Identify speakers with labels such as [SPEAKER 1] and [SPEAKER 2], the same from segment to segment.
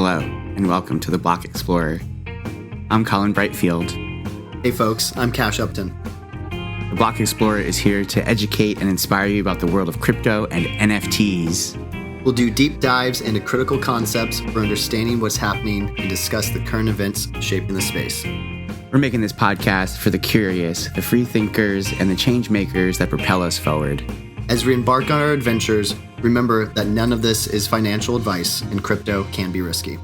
[SPEAKER 1] Hello, and welcome to the Block Explorer. I'm Colin Brightfield.
[SPEAKER 2] Hey folks, I'm Cash Upton.
[SPEAKER 1] The Block Explorer is here to educate and inspire you about the world of crypto and NFTs.
[SPEAKER 2] We'll do deep dives into critical concepts for understanding what's happening and discuss the current events shaping the space.
[SPEAKER 1] We're making this podcast for the curious, the free thinkers, and the change makers that propel us forward.
[SPEAKER 2] As we embark on our adventures, remember that none of this is financial advice and crypto can be risky.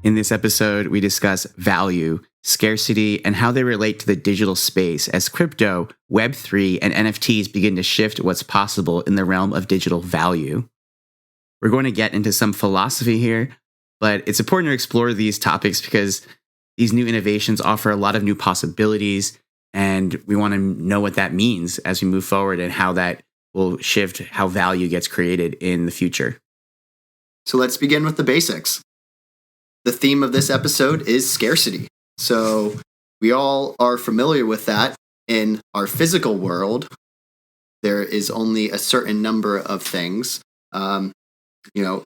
[SPEAKER 1] In this episode, we discuss value, scarcity, and how they relate to the digital space as crypto, Web3, and NFTs begin to shift what's possible in the realm of digital value. We're going to get into some philosophy here, but it's important to explore these topics because these new innovations offer a lot of new possibilities, and we want to know what that means as we move forward and how that will shift how value gets created in the future.
[SPEAKER 2] So let's begin with the basics. The theme of this episode is scarcity. So we all are familiar with that. In our physical world, there is only a certain number of things.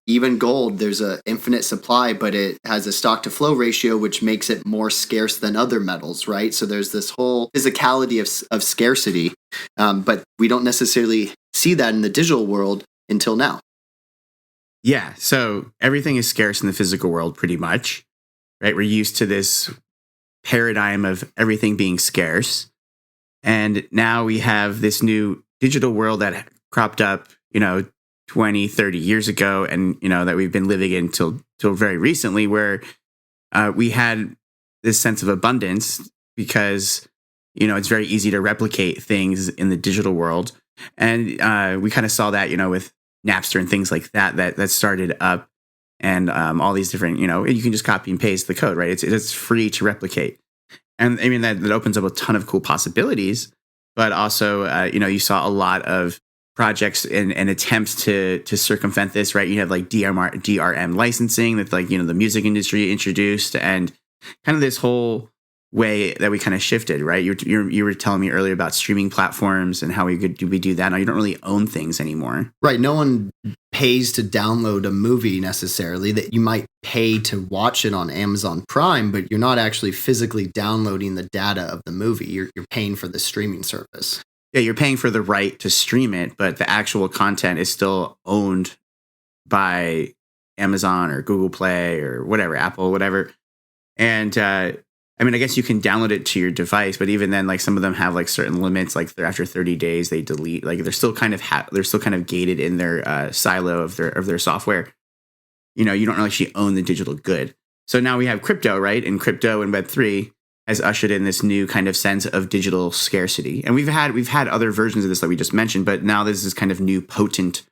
[SPEAKER 2] Even gold, there's an infinite supply, but it has a stock to flow ratio, which makes it more scarce than other metals, right? So there's this whole physicality of scarcity, but we don't necessarily see that in the digital world until now.
[SPEAKER 1] Yeah, so everything is scarce in the physical world pretty much, right? We're used to this paradigm of everything being scarce. And now we have this new digital world that cropped up, 20, 30 years ago, and, that we've been living in till very recently, where we had this sense of abundance because, it's very easy to replicate things in the digital world. And we kind of saw that, with Napster and things like that started up, and all these different, you can just copy and paste the code, right? It's free to replicate. And I mean, that opens up a ton of cool possibilities, but also, you saw a lot of projects and attempts to circumvent this, right? You have like DRM licensing that the music industry introduced, and kind of this whole way that we kind of shifted, right? You were telling me earlier about streaming platforms and how we do that. Now you don't really own things anymore.
[SPEAKER 2] Right. No one pays to download a movie necessarily. That you might pay to watch it on Amazon Prime, but you're not actually physically downloading the data of the movie. You're paying for the streaming service.
[SPEAKER 1] Yeah, you're paying for the right to stream it, but the actual content is still owned by Amazon or Google Play or whatever, Apple, whatever. And I guess you can download it to your device, but even then, some of them have certain limits. After 30 days, they delete. They're still kind of gated in their silo of their software. You don't actually own the digital good. So now we have crypto, right? And crypto and Web3 has ushered in this new kind of sense of digital scarcity. And we've had other versions of this that we just mentioned, but now this is kind of new potent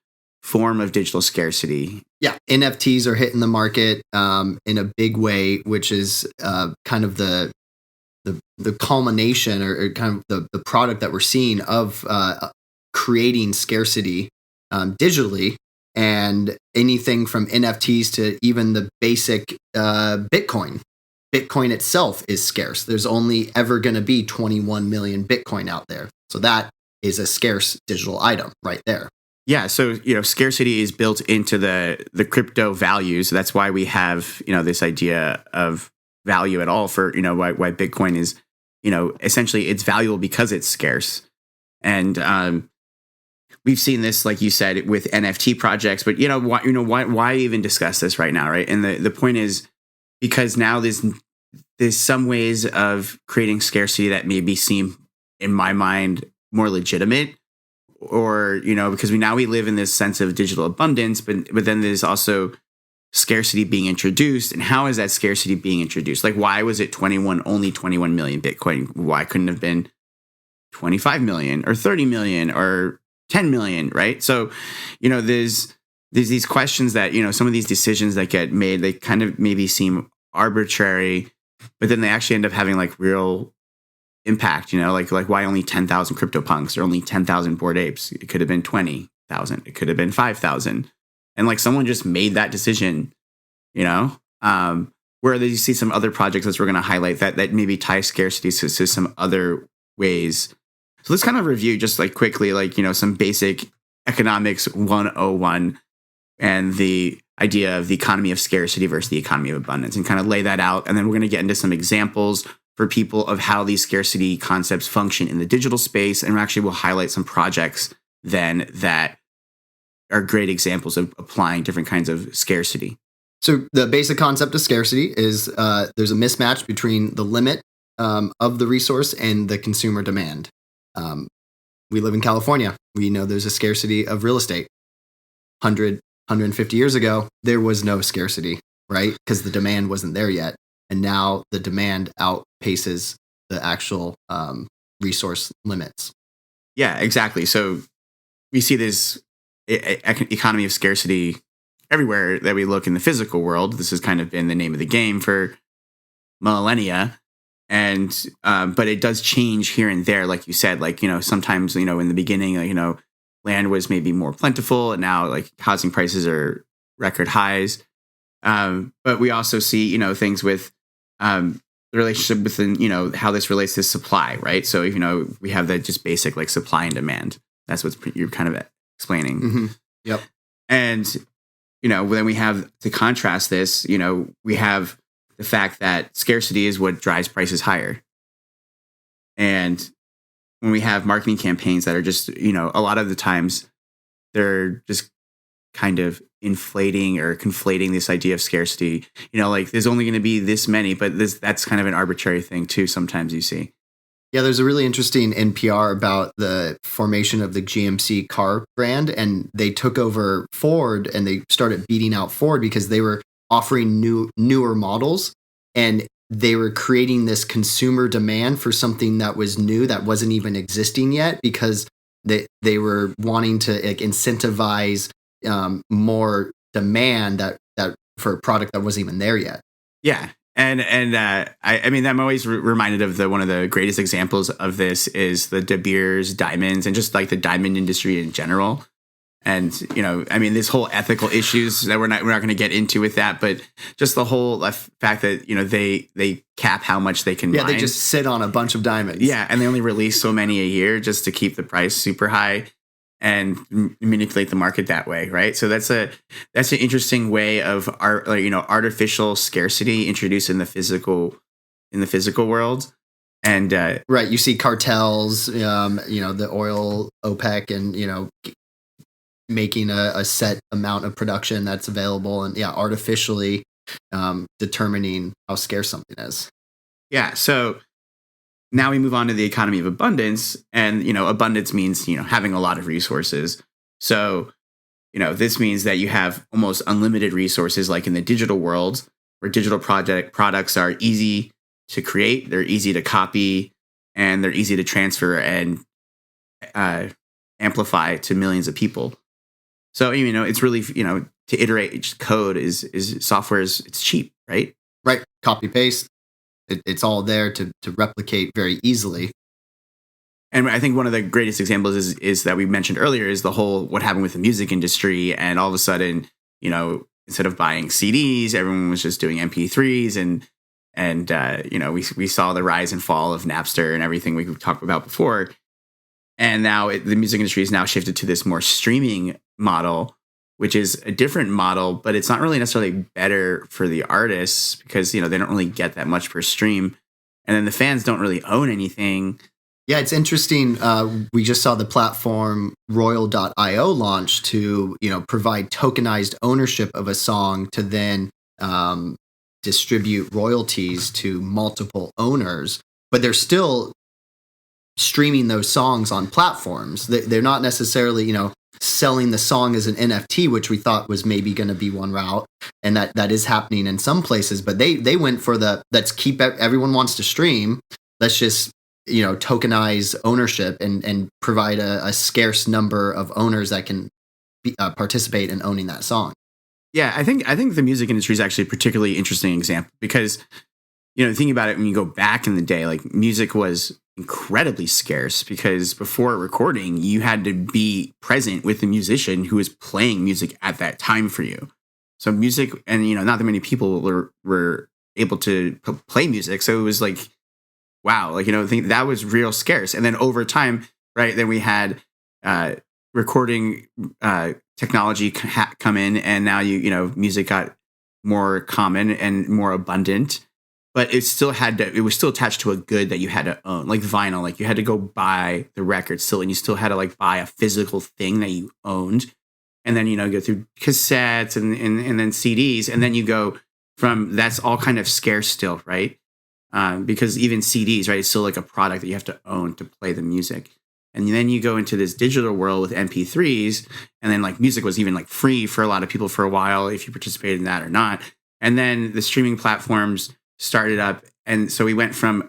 [SPEAKER 1] form of digital scarcity.
[SPEAKER 2] Yeah, NFTs are hitting the market in a big way, which is kind of the culmination or kind of the product that we're seeing of creating scarcity digitally. And anything from NFTs to even the basic Bitcoin. Bitcoin itself is scarce. There's only ever going to be 21 million Bitcoin out there. So that is a scarce digital item right there.
[SPEAKER 1] Yeah, so scarcity is built into the crypto values. That's why we have this idea of value at all for why Bitcoin is essentially it's valuable because it's scarce. And we've seen this, like you said, with NFT projects. But why even discuss this right now, right? And the point is because now there's some ways of creating scarcity that maybe seem, in my mind, more legitimate. Or, because we live in this sense of digital abundance, but then there's also scarcity being introduced. And how is that scarcity being introduced? Why was it only 21 million Bitcoin? Why couldn't it have been 25 million or 30 million or 10 million, right? So, there's these questions that, some of these decisions that get made, they kind of maybe seem arbitrary, but then they actually end up having real impact, why only 10,000 CryptoPunks or only 10,000 Bored Apes? It could have been 20,000. It could have been 5,000. And someone just made that decision, where you see some other projects that we're going to highlight that maybe tie scarcity to some other ways. So let's kind of review just quickly, some basic economics 101. and the idea of the economy of scarcity versus the economy of abundance, and kind of lay that out. And then we're going to get into some examples for people of how these scarcity concepts function in the digital space. And actually we'll highlight some projects then that are great examples of applying different kinds of scarcity.
[SPEAKER 2] So the basic concept of scarcity is there's a mismatch between the limit of the resource and the consumer demand. We live in California. We know there's a scarcity of real estate. 150 years ago, there was no scarcity, right? Because the demand wasn't there yet. And now the demand outpaces the actual resource limits.
[SPEAKER 1] Yeah, exactly. So we see this economy of scarcity everywhere that we look in the physical world. This has kind of been the name of the game for millennia. And but it does change here and there, like you said. Like, sometimes, in the beginning, land was maybe more plentiful, and now like housing prices are record highs. But we also see, things with the relationship within, how this relates to supply, right? So, we have that just basic like supply and demand. That's what you're kind of explaining.
[SPEAKER 2] Mm-hmm. Yep.
[SPEAKER 1] And, then we have to contrast this, we have the fact that scarcity is what drives prices higher. And when we have marketing campaigns that are just, a lot of the times they're just kind of inflating or conflating this idea of scarcity, like there's only going to be this many, but that's kind of an arbitrary thing too. Sometimes you see.
[SPEAKER 2] Yeah, there's a really interesting NPR about the formation of the GMC car brand, and they took over Ford and they started beating out Ford because they were offering newer models, and they were creating this consumer demand for something that was new that wasn't even existing yet, because they were wanting to like incentivize more demand that for a product that wasn't even there yet.
[SPEAKER 1] Yeah. And I mean, I'm always reminded of one of the greatest examples of this is the De Beers diamonds, and just like the diamond industry in general. And, I mean, this whole ethical issues that we're not going to get into with that, but just the whole fact that, they cap how much they can mine.
[SPEAKER 2] They just sit on a bunch of diamonds.
[SPEAKER 1] Yeah. And they only release so many a year just to keep the price super high and manipulate the market that way. Right. So that's an interesting way of artificial scarcity introduced in the physical world. And
[SPEAKER 2] right. You see cartels, the oil OPEC and, making a set amount of production that's available, and artificially determining how scarce something is.
[SPEAKER 1] Yeah. So now we move on to the economy of abundance, and abundance means having a lot of resources. So this means that you have almost unlimited resources, like in the digital world, where digital products are easy to create, they're easy to copy, and they're easy to transfer and amplify to millions of people. So, it's really, to iterate code is software it's cheap, right?
[SPEAKER 2] Right. Copy paste. It's all there to replicate very easily.
[SPEAKER 1] And I think one of the greatest examples is that we mentioned earlier is the whole what happened with the music industry. And all of a sudden, instead of buying CDs, everyone was just doing MP3s, and we saw the rise and fall of Napster and everything we talked about before. And now the music industry is now shifted to this more streaming model, which is a different model, but it's not really necessarily better for the artists because, they don't really get that much per stream. And then the fans don't really own anything.
[SPEAKER 2] Yeah, it's interesting. We just saw the platform Royal.io launch to, provide tokenized ownership of a song to then distribute royalties to multiple owners, but they're still streaming those songs on platforms. They're not necessarily, selling the song as an NFT, which we thought was maybe going to be one route. And that is happening in some places, but they went for let's keep everyone wants to stream. Let's just, tokenize ownership and provide a scarce number of owners that can participate in owning that song.
[SPEAKER 1] Yeah, I think the music industry is actually a particularly interesting example because, thinking about it, when you go back in the day, like music was incredibly scarce because before recording, you had to be present with the musician who was playing music at that time for you. So music, and not that many people were able to play music, so it was like, wow, like that was real scarce. And then over time, right, then we had recording technology come in, and now music got more common and more abundant. But it was still attached to a good that you had to own, like vinyl. Like you had to go buy the record still, and you still had to like buy a physical thing that you owned. And then, go through cassettes and then CDs. And then you go from, that's all kind of scarce still, right? Because even CDs, right, it's still like a product that you have to own to play the music. And then you go into this digital world with MP3s, and then like music was even like free for a lot of people for a while, if you participated in that or not. And then the streaming platforms started up. And so we went from,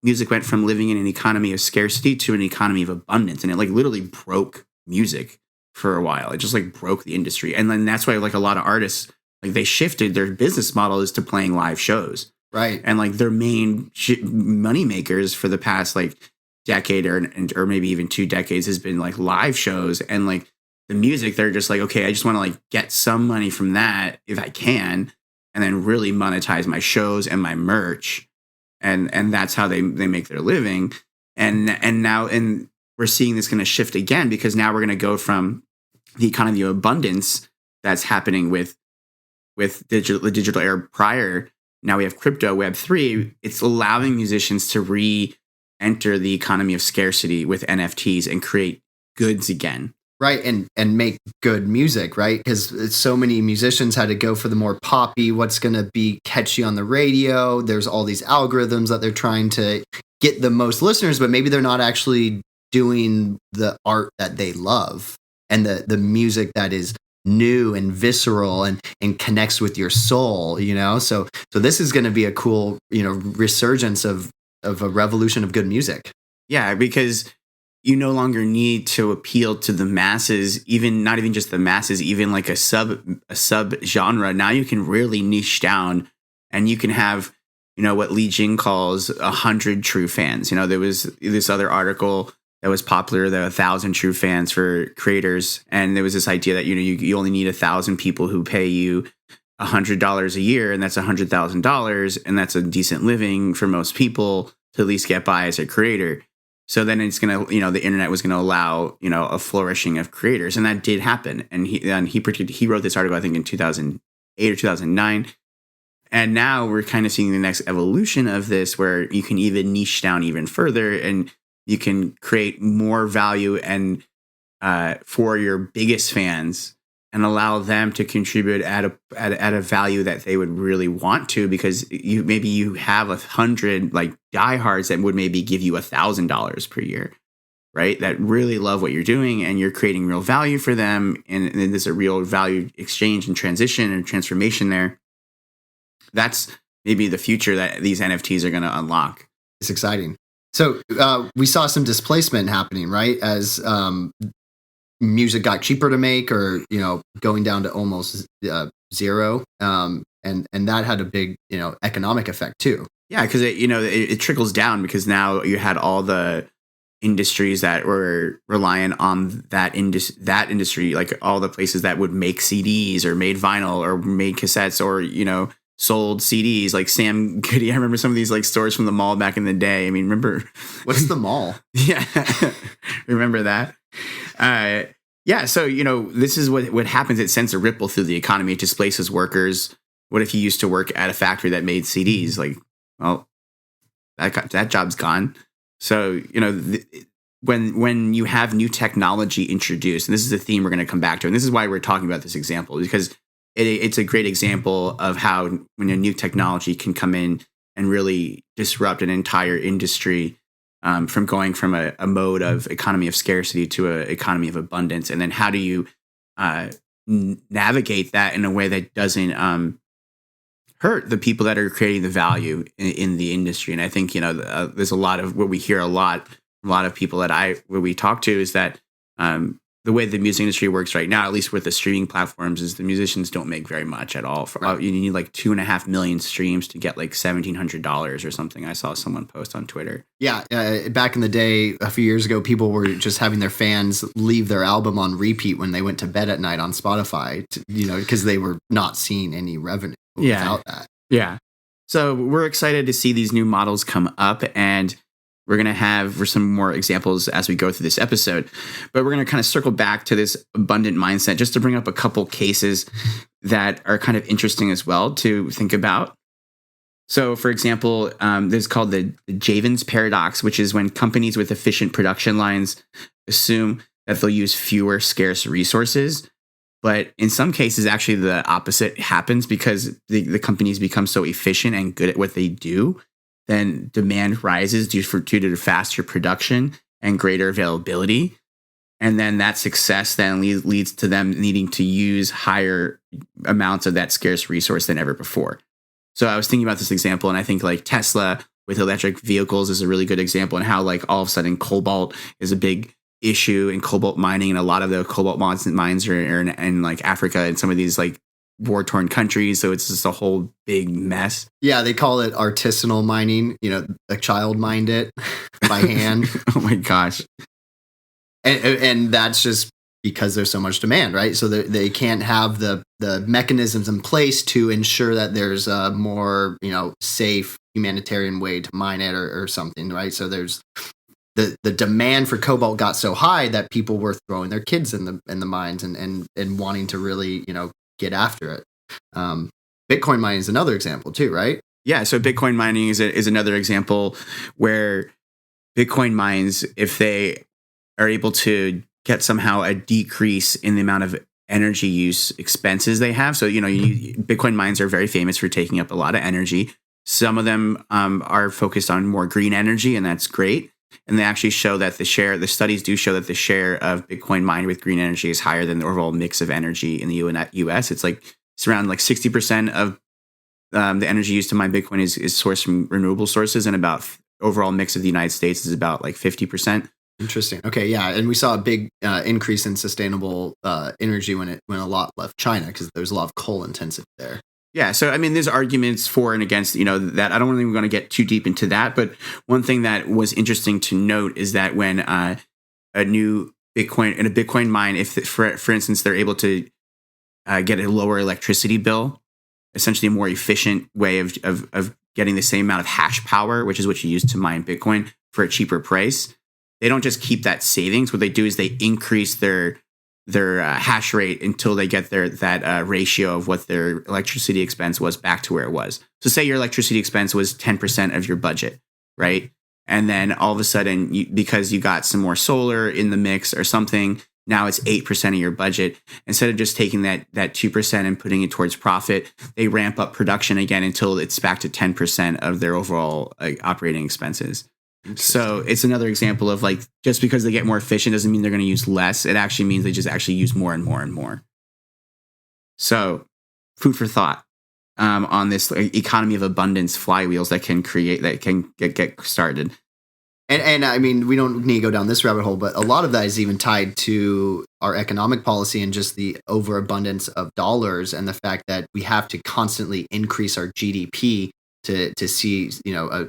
[SPEAKER 1] music went from living in an economy of scarcity to an economy of abundance. And it like literally broke music for a while. It just like broke the industry. And then that's why like a lot of artists, like they shifted their business model is to playing live shows.
[SPEAKER 2] Right.
[SPEAKER 1] And like their main money makers for the past like decade or maybe even 2 decades has been like live shows. And like the music, they're just like, okay, I just want to like get some money from that if I can, and then really monetize my shows and my merch. And that's how they make their living. And now we're seeing this going to shift again, because now we're going to go from the economy of abundance that's happening with the digital era prior. Now we have crypto, Web3. It's allowing musicians to re-enter the economy of scarcity with NFTs and create goods again.
[SPEAKER 2] Right. And make good music, right? Because so many musicians had to go for the more poppy, what's going to be catchy on the radio. There's all these algorithms that they're trying to get the most listeners, but maybe they're not actually doing the art that they love and the music that is new and visceral and connects with your soul, So this is going to be a cool, resurgence of a revolution of good music.
[SPEAKER 1] Yeah, because you no longer need to appeal to the masses, not even just the masses, even like a sub genre. Now you can really niche down, and you can have, what Li Jing calls 100 true fans. There was this other article that was popular, the 1,000 true fans for creators. And there was this idea that, you only need 1,000 people who pay you $100 a year, and that's $100,000. And that's a decent living for most people to at least get by as a creator. So then it's going to, the internet was going to allow, a flourishing of creators. And that did happen. And he wrote this article, I think in 2008 or 2009. And now we're kind of seeing the next evolution of this, where you can even niche down even further, and you can create more value and for your biggest fans, and allow them to contribute at a value that they would really want to, because you have 100 like diehards that would maybe give you $1,000 per year, right? That really love what you're doing, and you're creating real value for them, and there's a real value exchange and transition and transformation there. That's maybe the future that these NFTs are going to unlock.
[SPEAKER 2] It's exciting. So we saw some displacement happening, right? As music got cheaper to make, or going down to almost zero, and that had a big economic effect too.
[SPEAKER 1] Yeah, because it trickles down, because now you had all the industries that were reliant on that industry, like all the places that would make CDs or made vinyl or made cassettes or sold CDs, like Sam Goody. I remember some of these like stores from the mall back in the day. I mean, remember
[SPEAKER 2] what's the mall?
[SPEAKER 1] Yeah, remember that. Yeah, so this is what happens. It sends a ripple through the economy. It displaces workers. What if you used to work at a factory that made CDs? Like, well, that job's gone. So when you have new technology introduced, and this is a theme we're going to come back to, and this is why we're talking about this example, because it's a great example of how when a new technology can come in and really disrupt an entire industry, from going from a mode of economy of scarcity to an economy of abundance. And then how do you navigate that in a way that doesn't hurt the people that are creating the value in the industry? And I think, there's a lot of what we hear a lot of people that we talk to is that the way the music industry works right now, at least with the streaming platforms, is the musicians don't make very much at all. You need like 2.5 million streams to get like $1,700 or something. I saw someone post on Twitter.
[SPEAKER 2] Yeah. Back in the day, a few years ago, people were just having their fans leave their album on repeat when they went to bed at night on Spotify, because they were not seeing any revenue without that.
[SPEAKER 1] Yeah. So we're excited to see these new models come up, and We're going to have some more examples as we go through this episode, but we're going to kind of circle back to this abundant mindset just to bring up a couple cases that are kind of interesting as well to think about. So, for example, this is called the Javen's paradox, which is when companies with efficient production lines assume that they'll use fewer scarce resources. But in some cases, actually, the opposite happens because the companies become so efficient and good at what they do, then demand rises due to faster production and greater availability. And then that success then leads to them needing to use higher amounts of that scarce resource than ever before. So I was thinking about this example, and I think like Tesla with electric vehicles is a really good example, and how like all of a sudden cobalt is a big issue in cobalt mining, and a lot of the cobalt mines are in like Africa and some of these like war-torn countries. So it's just a whole big mess.
[SPEAKER 2] Yeah, they call it artisanal mining. You know, a child mined it by hand.
[SPEAKER 1] Oh my gosh.
[SPEAKER 2] And that's just because there's so much demand, right? So they can't have the mechanisms in place to ensure that there's a more, safe humanitarian way to mine it or something, right? So there's the demand for cobalt got so high that people were throwing their kids in the mines and wanting to really, get after it. Bitcoin mining is another example too, right?
[SPEAKER 1] Yeah. So Bitcoin mining is another example where Bitcoin mines, if they are able to get somehow a decrease in the amount of energy use expenses they have. So, Bitcoin mines are very famous for taking up a lot of energy. Some of them are focused on more green energy, and that's great. And they actually show that the studies do show that the share of Bitcoin mined with green energy is higher than the overall mix of energy in the US. It's around like 60% of the energy used to mine Bitcoin is sourced from renewable sources, and about overall mix of the United States is about like 50%.
[SPEAKER 2] Interesting. Okay, yeah, and we saw a big increase in sustainable energy when a lot left China, because there's a lot of coal intensive there.
[SPEAKER 1] Yeah, so I mean, there's arguments for and against, that I don't really want to get too deep into that. But one thing that was interesting to note is that when a new Bitcoin mine, if for instance they're able to get a lower electricity bill, essentially a more efficient way of getting the same amount of hash power, which is what you use to mine Bitcoin, for a cheaper price. They don't just keep that savings. What they do is they increase their hash rate until they get that ratio of what their electricity expense was back to where it was. So say your electricity expense was 10% of your budget, right? And then all of a sudden, because you got some more solar in the mix or something, now it's 8% of your budget. Instead of just taking that 2% and putting it towards profit, they ramp up production again until it's back to 10% of their overall operating expenses. So it's another example of like, just because they get more efficient doesn't mean they're going to use less. It actually means they just actually use more and more and more. So food for thought on this economy of abundance flywheels that can get started.
[SPEAKER 2] And I mean, we don't need to go down this rabbit hole, but a lot of that is even tied to our economic policy and just the overabundance of dollars, and the fact that we have to constantly increase our GDP to see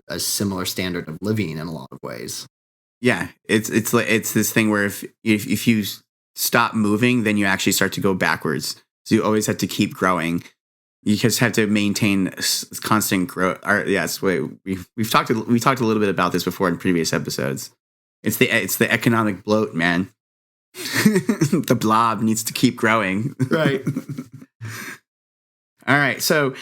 [SPEAKER 2] a similar standard of living in a lot of ways.
[SPEAKER 1] Yeah, it's this thing where if you stop moving, then you actually start to go backwards. So you always have to keep growing. You just have to maintain constant growth. We've talked a little bit about this before in previous episodes. It's the economic bloat, man. The blob needs to keep growing.
[SPEAKER 2] Right.
[SPEAKER 1] All right, so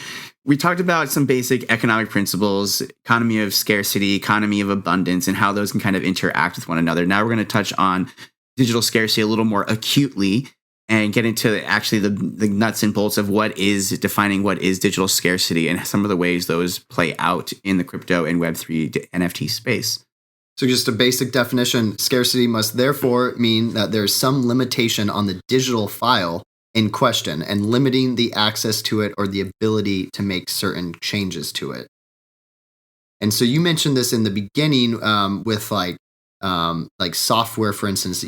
[SPEAKER 1] we talked about some basic economic principles, economy of scarcity, economy of abundance, and how those can kind of interact with one another. Now we're going to touch on digital scarcity a little more acutely and get into actually the nuts and bolts of defining what is digital scarcity and some of the ways those play out in the crypto and Web3 NFT space.
[SPEAKER 2] So just a basic definition, scarcity must therefore mean that there's some limitation on the digital file in question and limiting the access to it or the ability to make certain changes to it. And so you mentioned this in the beginning with like software, for instance.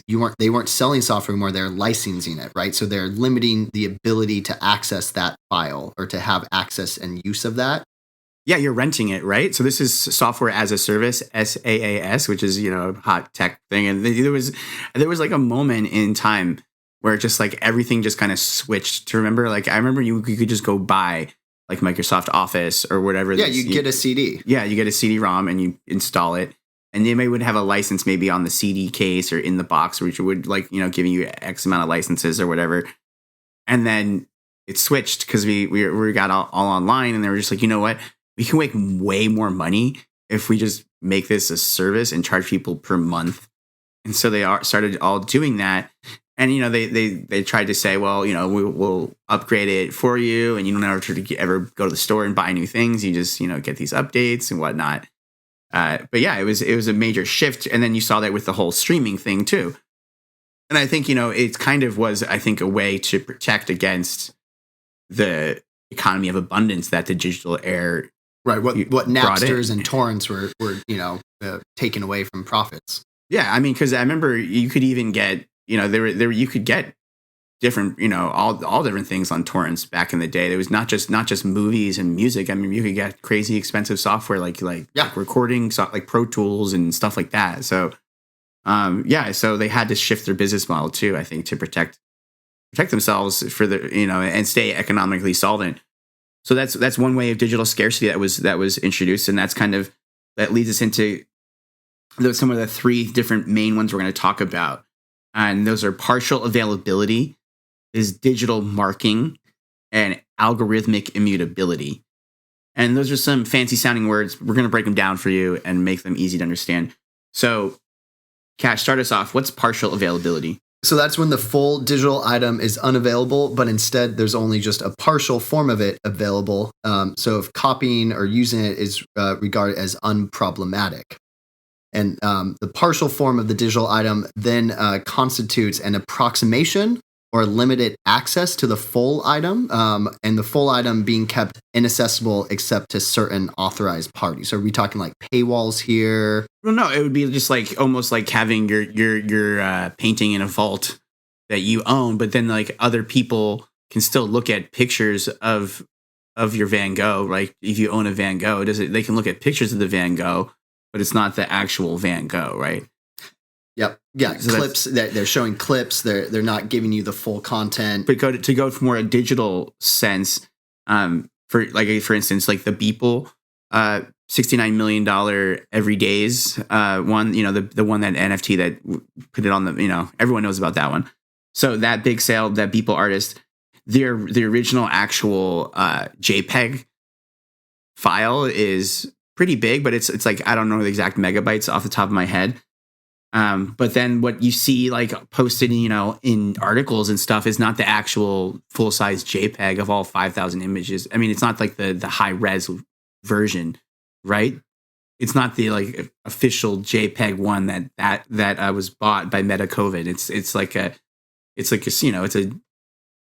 [SPEAKER 2] They weren't selling software anymore, they're licensing it, right? So they're limiting the ability to access that file or to have access and use of that.
[SPEAKER 1] Yeah, you're renting it, right? So this is software as a service, SaaS, which is a hot tech thing. And there was like a moment in time where just like everything just kind of switched to remember. Like I remember you could just go buy like Microsoft Office or whatever.
[SPEAKER 2] Yeah, you get a CD.
[SPEAKER 1] Yeah, you get a CD-ROM and you install it. and they would have a license maybe on the CD case or in the box, which would like, you know, giving you X amount of licenses or whatever. And then it switched because we got all online, and they were just like, you know what, we can make way more money if we just make this a service and charge people per month. And so they started all doing that. And, you know, they tried to say, well, you know, we'll upgrade it for you, and you don't have to ever go to the store and buy new things. You just, you know, get these updates and whatnot. But yeah, it was a major shift. And then you saw that with the whole streaming thing too. And I think, you know, it kind of was, I think, a way to protect against the economy of abundance that the digital era.
[SPEAKER 2] Right. What Napsters and torrents were you know, taken away from profits.
[SPEAKER 1] Yeah. I mean, because I remember you could even get, you know, there you could get different, you know, all different things on torrents back in the day. There was not just movies and music. I mean, you could get crazy expensive software like recording, like Pro Tools and stuff like that. So, so they had to shift their business model too, I think, to protect themselves for the, you know, and stay economically solvent. So that's one way of digital scarcity that was introduced, and that leads us into some of the three different main ones we're going to talk about. And those are partial availability, is digital marking, and algorithmic immutability. And those are some fancy sounding words. We're going to break them down for you and make them easy to understand. So, Cash, start us off. What's partial availability?
[SPEAKER 2] So that's when the full digital item is unavailable, but instead there's only just a partial form of it available. So if copying or using it is regarded as unproblematic. And the partial form of the digital item then constitutes an approximation or limited access to the full item, and the full item being kept inaccessible except to certain authorized parties. So are we talking like paywalls here?
[SPEAKER 1] Well, no, it would be just like almost like having your painting in a vault that you own, but then like other people can still look at pictures of your Van Gogh. Like if you own a Van Gogh, they can look at pictures of the Van Gogh, but it's not the actual Van Gogh, right?
[SPEAKER 2] Yep. Yeah. So clips. They're showing clips. They're not giving you the full content.
[SPEAKER 1] But to go from more a digital sense, for instance, like the Beeple, $69 million every days one, you know, the one that NFT that put it on the, you know, everyone knows about that one. So that big sale, that Beeple artist, the original actual JPEG file is pretty big, but it's like, I don't know the exact megabytes off the top of my head. But then what you see like posted, you know, in articles and stuff is not the actual full size JPEG of all 5,000 images. I mean, it's not like the high res version, right? It's not the like official JPEG one that was bought by MetaCovid. It's like a you know, it's a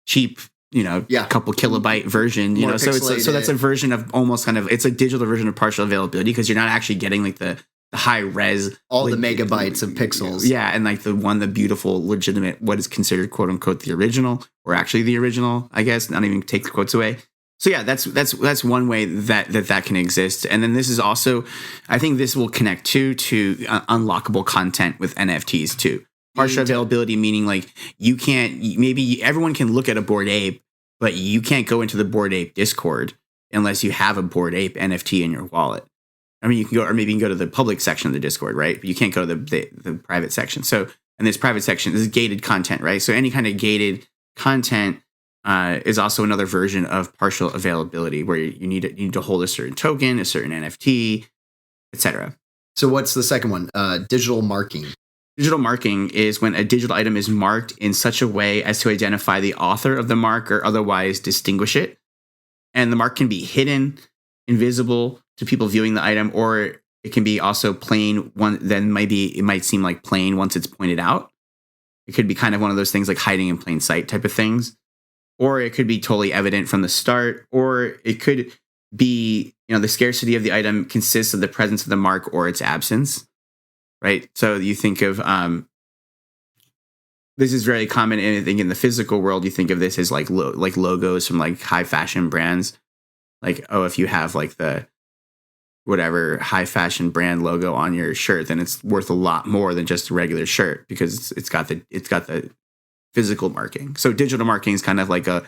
[SPEAKER 1] cheap, you know, couple kilobyte version, you know, so that's a version of almost kind of, it's a digital version of partial availability because you're not actually getting like the high res,
[SPEAKER 2] all the megabytes of pixels.
[SPEAKER 1] Yeah. And like the beautiful, legitimate, what is considered quote unquote the original, or actually the original, I guess, not even take the quotes away. So yeah, that's one way that can exist. And then this is also, I think this will connect to unlockable content with NFTs too. Partial availability, meaning like you can't, maybe everyone can look at a Bored Ape, but you can't go into the Bored Ape Discord unless you have a Bored Ape NFT in your wallet. I mean, you can go, or maybe you can go to the public section of the Discord, right? But you can't go to the private section. So, and this private section, this is gated content, right? So any kind of gated content is also another version of partial availability where you need to hold a certain token, a certain NFT, etc.
[SPEAKER 2] So what's the second one? Digital marking.
[SPEAKER 1] Digital marking is when a digital item is marked in such a way as to identify the author of the mark or otherwise distinguish it. And the mark can be hidden, invisible to people viewing the item, or it can be also plain. Then maybe it might seem like plain once it's pointed out. It could be kind of one of those things like hiding in plain sight type of things. Or it could be totally evident from the start, or it could be, you know, the scarcity of the item consists of the presence of the mark or its absence. Right. So you think of this is very common. I think in the physical world, you think of this as like logos from like high fashion brands. Like, oh, if you have like the whatever high fashion brand logo on your shirt, then it's worth a lot more than just a regular shirt because it's got the physical marking. So digital marking is kind of like a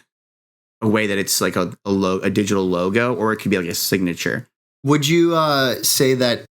[SPEAKER 1] way that it's like a digital logo, or it could be like a signature.
[SPEAKER 2] Would you say that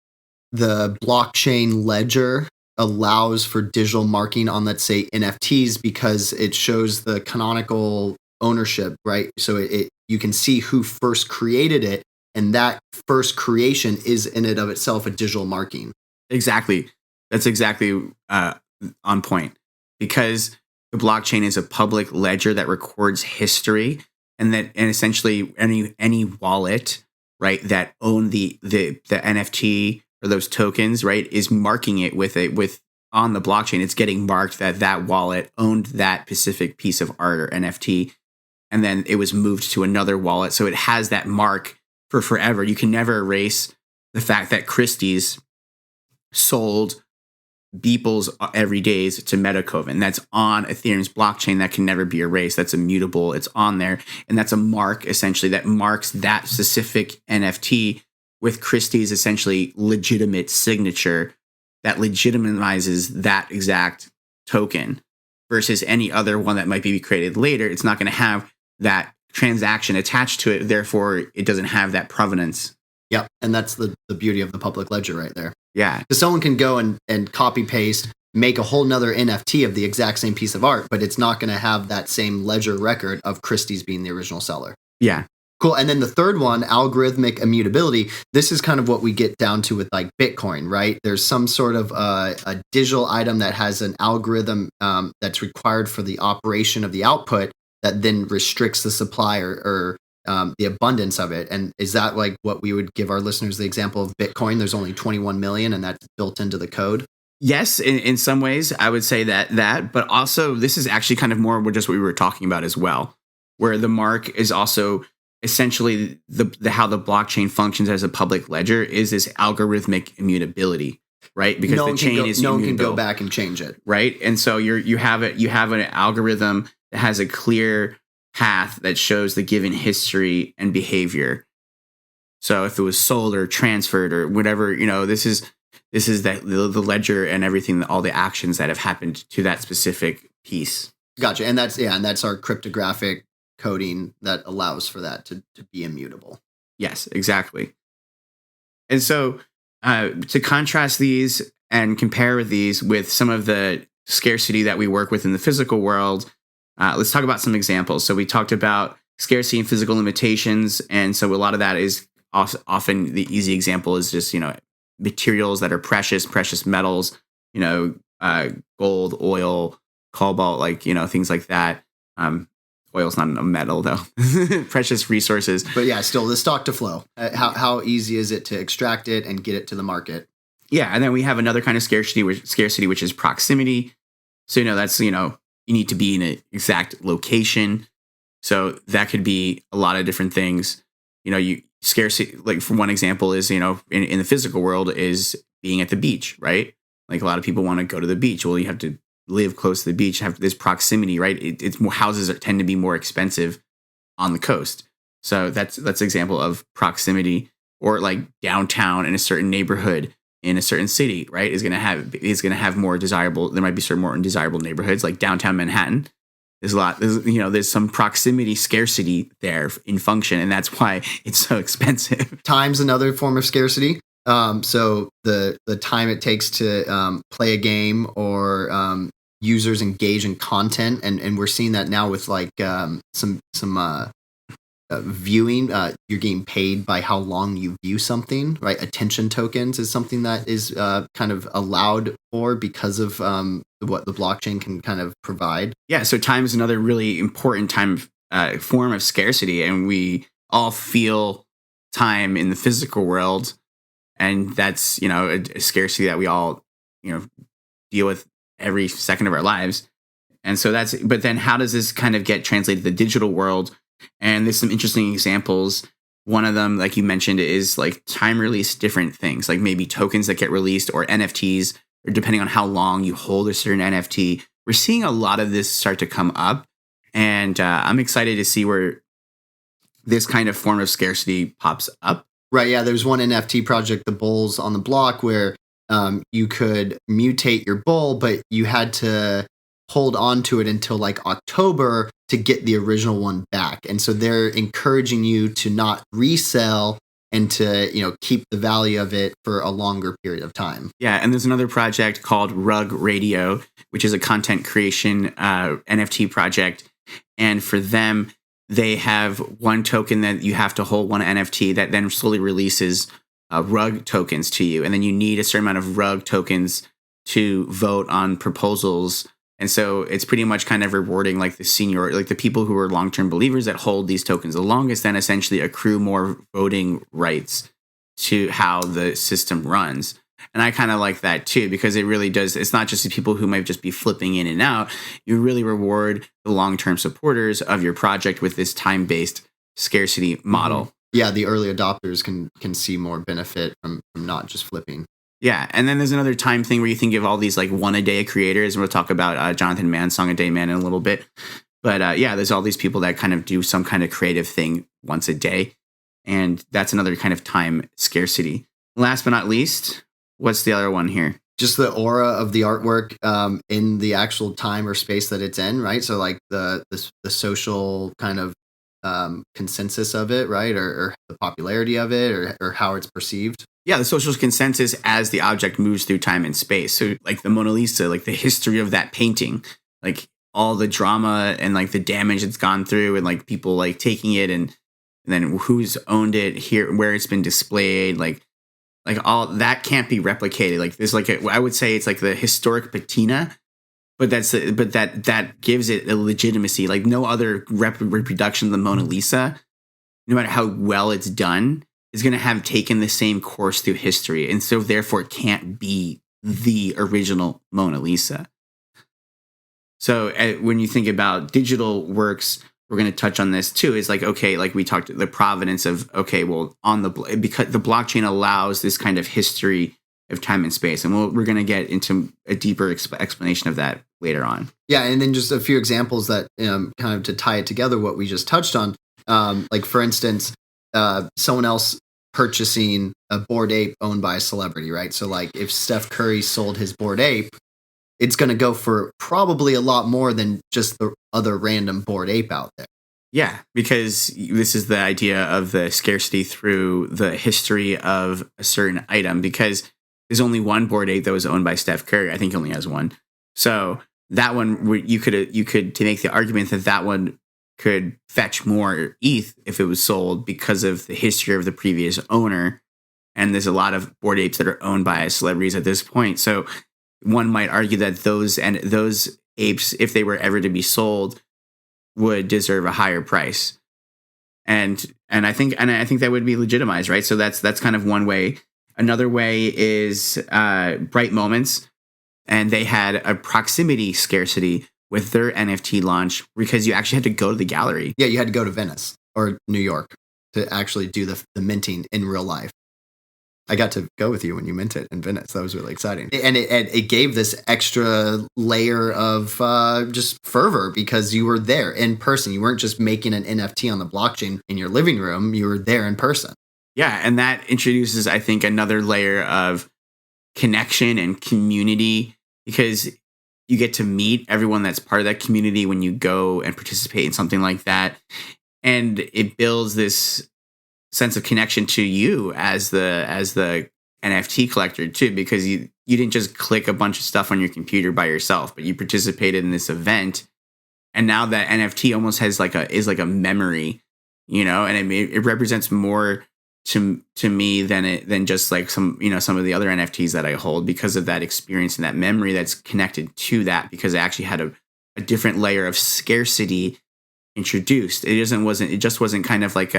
[SPEAKER 2] the blockchain ledger allows for digital marking on, let's say, NFTs because it shows the canonical ownership, right? So you can see who first created it, and that first creation is in and of itself a digital marking.
[SPEAKER 1] Exactly. That's exactly on point, because the blockchain is a public ledger that records history, and essentially any wallet, right, that own the NFT or those tokens, right, is marking it with on the blockchain. It's getting marked that wallet owned that specific piece of art or NFT, and then it was moved to another wallet, so it has that mark for forever. You can never erase the fact that Christie's sold Beeple's every days to Metacoven. That's on Ethereum's blockchain. That can never be erased. That's immutable. It's on there. And that's a mark, essentially, that marks that specific NFT with Christie's essentially legitimate signature that legitimizes that exact token versus any other one that might be created later. It's not going to have that transaction attached to it. Therefore, it doesn't have that provenance.
[SPEAKER 2] Yep. And that's the beauty of the public ledger right there.
[SPEAKER 1] Yeah.
[SPEAKER 2] Because someone can go and copy paste, make a whole nother NFT of the exact same piece of art, but it's not going to have that same ledger record of Christie's being the original seller.
[SPEAKER 1] Yeah.
[SPEAKER 2] Cool. And then the third one, algorithmic immutability. This is kind of what we get down to with like Bitcoin, right? There's some sort of a digital item that has an algorithm that's required for the operation of the output that then restricts the supply or the abundance of it. And is that like what we would give our listeners the example of Bitcoin? There's only 21 million and that's built into the code.
[SPEAKER 1] Yes, in some ways, I would say that, but also this is actually kind of more just what we were talking about as well, where the mark is also essentially the how the blockchain functions as a public ledger is this algorithmic immutability, right? Because the chain is
[SPEAKER 2] no one can go back and change it,
[SPEAKER 1] right? And so you have an algorithm that has a clear path that shows the given history and behavior. So if it was sold or transferred or whatever, this is the ledger and everything, all the actions that have happened to that specific piece.
[SPEAKER 2] Gotcha. And that's our cryptographic coding that allows for that to be immutable.
[SPEAKER 1] Yes, exactly. And so to contrast these and compare these with some of the scarcity that we work with in the physical world, let's talk about some examples. So we talked about scarcity and physical limitations. And so a lot of that is often the easy example is just, materials that are precious metals, gold, oil, cobalt, things like that. Oil's not a metal though. Precious resources.
[SPEAKER 2] But yeah, still the stock to flow. How easy is it to extract it and get it to the market?
[SPEAKER 1] Yeah. And then we have another kind of scarcity, which is proximity. So, that's, you need to be in an exact location. So that could be a lot of different things. Scarcity, like for one example is, in the physical world is being at the beach, right? Like a lot of people want to go to the beach. Well, you have to live close to the beach, have this proximity, right? It's more houses tend to be more expensive on the coast. So that's an example of proximity. Or like downtown in a certain neighborhood in a certain city, right? Is going to have more desirable. There might be certain more undesirable neighborhoods like downtown Manhattan. There's some proximity scarcity there in function, and that's why it's so expensive.
[SPEAKER 2] Time's another form of scarcity. So the time it takes to play a game or users engage in content, and we're seeing that now with like some viewing. You're getting paid by how long you view something, right? Attention tokens is something that is kind of allowed for because of what the blockchain can kind of provide. Yeah,
[SPEAKER 1] so time is another really important form of scarcity, and we all feel time in the physical world, and that's a scarcity that we all deal with every second of our lives. And so but then how does this kind of get translated to the digital world? And there's some interesting examples. One of them, like you mentioned, is like time release different things, like maybe tokens that get released or NFTs, or depending on how long you hold a certain NFT. We're seeing a lot of this start to come up. And I'm excited to see where this kind of form of scarcity pops up.
[SPEAKER 2] Right. Yeah. There's one NFT project, the Bulls on the Block, where you could mutate your bull, but you had to hold on to it until like October to get the original one back. And so they're encouraging you to not resell and to, keep the value of it for a longer period of time.
[SPEAKER 1] Yeah, and there's another project called Rug Radio, which is a content creation NFT project. And for them, they have one token that you have to hold, one NFT that then slowly releases rug tokens to you. And then you need a certain amount of rug tokens to vote on proposals. And so it's pretty much kind of rewarding like the people who are long-term believers that hold these tokens the longest, then essentially accrue more voting rights to how the system runs. And I kind of like that too, because it really does. It's not just the people who might just be flipping in and out. You really reward the long-term supporters of your project with this time-based scarcity model.
[SPEAKER 2] Yeah, the early adopters can see more benefit from not just flipping.
[SPEAKER 1] Yeah, and then there's another time thing where you think of all these like one-a-day creators, and we'll talk about Jonathan Mann's Song a Day Man in a little bit. But yeah, there's all these people that kind of do some kind of creative thing once a day, and that's another kind of time scarcity. Last but not least, what's the other one here?
[SPEAKER 2] Just the aura of the artwork in the actual time or space that it's in, right? So like the social kind of consensus of it, right? Or the popularity of it, or how it's perceived.
[SPEAKER 1] Yeah, the social consensus as the object moves through time and space. So like the Mona Lisa, like the history of that painting, like all the drama and like the damage it's gone through, and like people like taking it, and then who's owned it here, where it's been displayed, like all that can't be replicated. Like there's like I would say it's like the historic patina, but that gives it a legitimacy. Like no other reproduction of the Mona Lisa, no matter how well it's done, is going to have taken the same course through history. And so therefore it can't be the original Mona Lisa. So when you think about digital works, we're going to touch on this too, is like, okay, like we talked the provenance of, okay, well because the blockchain allows this kind of history of time and space. And we're going to get into a deeper explanation of that later on.
[SPEAKER 2] Yeah. And then just a few examples that kind of to tie it together, what we just touched on, like for instance, someone else purchasing a Bored Ape owned by a celebrity, right? So like if Steph Curry sold his Bored Ape, it's going to go for probably a lot more than just the other random Bored Ape out there.
[SPEAKER 1] Yeah, because this is the idea of the scarcity through the history of a certain item, because there's only one Bored Ape that was owned by Steph Curry. I think he only has one. So that one, you could to make the argument that one could fetch more ETH if it was sold because of the history of the previous owner. And there's a lot of Bored Apes that are owned by celebrities at this point. So one might argue that those apes, if they were ever to be sold, would deserve a higher price. And I think that would be legitimized, right? So that's kind of one way. Another way is Bright Moments, and they had a proximity scarcity with their NFT launch because you actually had to go to the gallery.
[SPEAKER 2] Yeah, you had to go to Venice or New York to actually do the minting in real life. I got to go with you when you mint it in Venice. That was really exciting. And it gave this extra layer of just fervor because you were there in person. You weren't just making an NFT on the blockchain in your living room. You were there in person.
[SPEAKER 1] Yeah, and that introduces, I think, another layer of connection and community, because you get to meet everyone that's part of that community when you go and participate in something like that. And it builds this sense of connection to you as the NFT collector too, because you didn't just click a bunch of stuff on your computer by yourself, but you participated in this event. And now that NFT almost is like a memory, and it represents more to me than just like some of the other NFTs that I hold, because of that experience and that memory that's connected to that, because it actually had a different layer of scarcity introduced. It just wasn't kind of like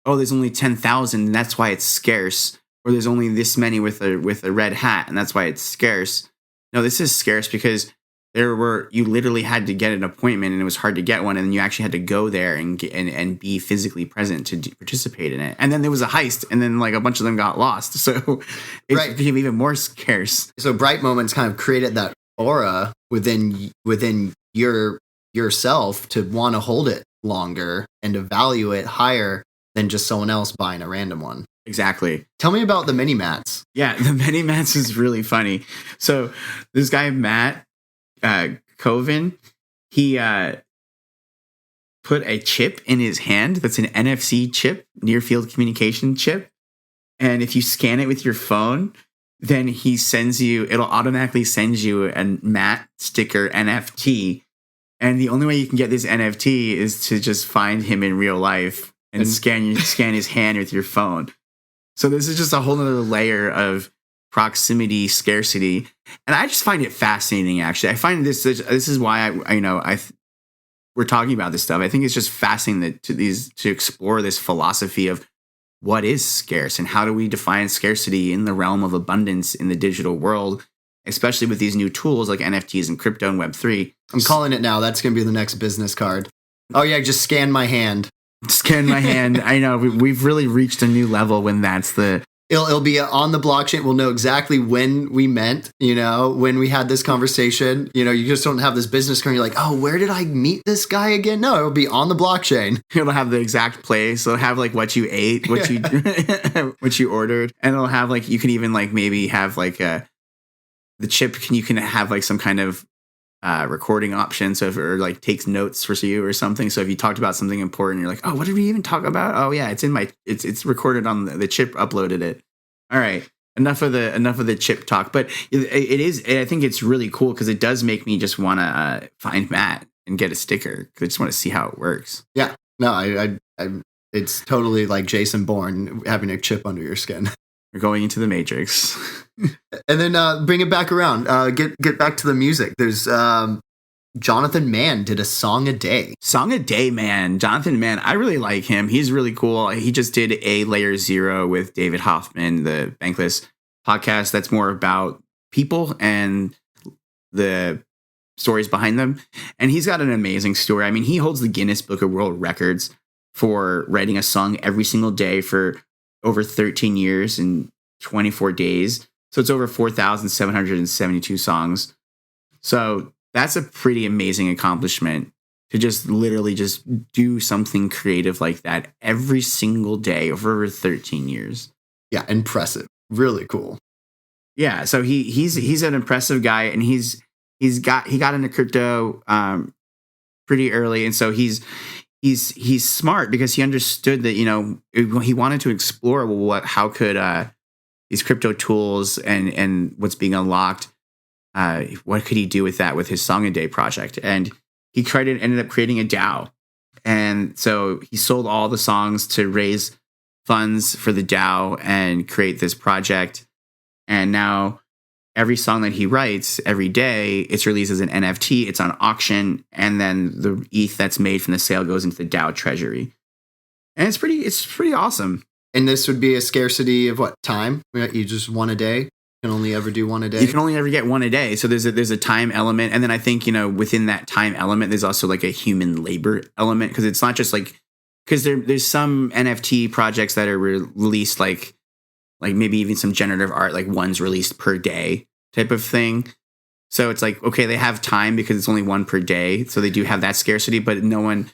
[SPEAKER 1] there's only 10,000 and that's why it's scarce, or there's only this many with a red hat and that's why it's scarce. No, this is scarce because you literally had to get an appointment and it was hard to get one, and then you actually had to go there and be physically present to participate in it. And then there was a heist, and then like a bunch of them got lost, so it became even more scarce.
[SPEAKER 2] So Bright Moments kind of created that aura within yourself to want to hold it longer and to value it higher than just someone else buying a random one.
[SPEAKER 1] Exactly.
[SPEAKER 2] Tell me about the mini mats.
[SPEAKER 1] Yeah, the mini mats is really funny. So this guy Matt Coven, he put a chip in his hand that's an NFC chip, near field communication chip, And if you scan it with your phone, then it'll automatically send you a Matt sticker NFT. And the only way you can get this NFT is to just find him in real life and scan his hand with your phone. So this is just a whole other layer of proximity scarcity. And I just find it fascinating, actually. I find this is why we're talking about this stuff. I think it's just fascinating to explore this philosophy of what is scarce and how do we define scarcity in the realm of abundance in the digital world, especially with these new tools like NFTs and crypto and Web3.
[SPEAKER 2] I'm calling it now. That's going to be the next business card. Oh, yeah, just scan my hand.
[SPEAKER 1] Scan my hand. I know. We've really reached a new level when that's the...
[SPEAKER 2] It'll be on the blockchain. We'll know exactly when we meant, when we had this conversation. You just don't have this business card. You're like, oh, where did I meet this guy again? No, it'll be on the blockchain.
[SPEAKER 1] It'll have the exact place. It'll have like what you ate, what you what you ordered, and it'll have like you can even like maybe have like the chip. You can have like some kind of recording option, so if it like takes notes for you or something. So if you talked about something important, you're like, oh, what did we even talk about? Oh yeah, it's recorded on the chip, uploaded it. All right, enough of the chip talk. But it is. I think it's really cool because it does make me just want to find Matt and get a sticker because I just want to see how it works.
[SPEAKER 2] Yeah, no, I it's totally like Jason Bourne having a chip under your skin.
[SPEAKER 1] We're going into the Matrix.
[SPEAKER 2] And then bring it back around. Get back to the music. There's Jonathan Mann did a song a day.
[SPEAKER 1] Song a day, man. Jonathan Mann, I really like him. He's really cool. He just did a Layer Zero with David Hoffman, the Bankless podcast that's more about people and the stories behind them. And he's got an amazing story. I mean, he holds the Guinness Book of World Records for writing a song every single day for over 13 years and 24 days. So it's over 4,772 songs. So that's a pretty amazing accomplishment to just literally just do something creative like that every single day over 13 years.
[SPEAKER 2] Yeah, impressive. Really cool.
[SPEAKER 1] Yeah, so he's an impressive guy, and he got into crypto pretty early, and so he's smart because he understood that he wanted to explore how could these crypto tools and what's being unlocked. What could he do with that with his Song a Day project? And he ended up creating a DAO. And so he sold all the songs to raise funds for the DAO and create this project. And now every song that he writes every day, it's released as an NFT. It's on auction. And then the ETH that's made from the sale goes into the DAO treasury. And it's pretty awesome.
[SPEAKER 2] And this would be a scarcity of what time? You just one a day? You can only ever do one a day?
[SPEAKER 1] You can only ever get one a day. So there's a time element. And then I think, within that time element, there's also like a human labor element. Because it's not just like, because there's some NFT projects that are released like maybe even some generative art, like one's released per day type of thing. So it's like, okay, they have time because it's only one per day. So they do have that scarcity, but no one,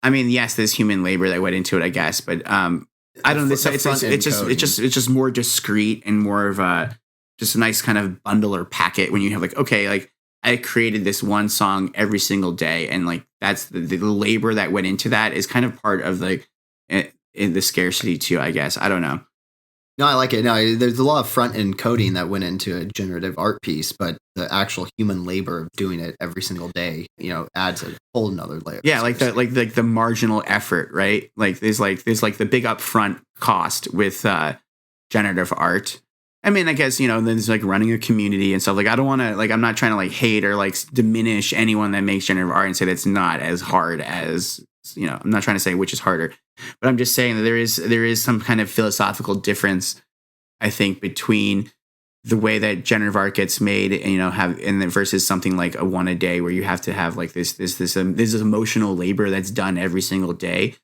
[SPEAKER 1] I mean, yes, there's human labor that went into it, I guess. But I don't know. It's just more discreet and more of just a nice kind of bundle or packet when you have like, okay, like I created this one song every single day. And like, that's the labor that went into that is kind of part of the scarcity too, I guess. I don't know.
[SPEAKER 2] No, I like it. No, there's a lot of front end coding that went into a generative art piece, but the actual human labor of doing it every single day, adds a whole nother layer.
[SPEAKER 1] Yeah, like the marginal effort, right? Like there's the big upfront cost with generative art. I mean, I guess, then there's like running a community and stuff. Like I don't want to I'm not trying to like hate or like diminish anyone that makes generative art and say that's not as hard as, I'm not trying to say which is harder. But I'm just saying that there is some kind of philosophical difference, I think, between the way that generative art gets made, and then versus something like a one a day where you have to have like this emotional labor that's done every single day,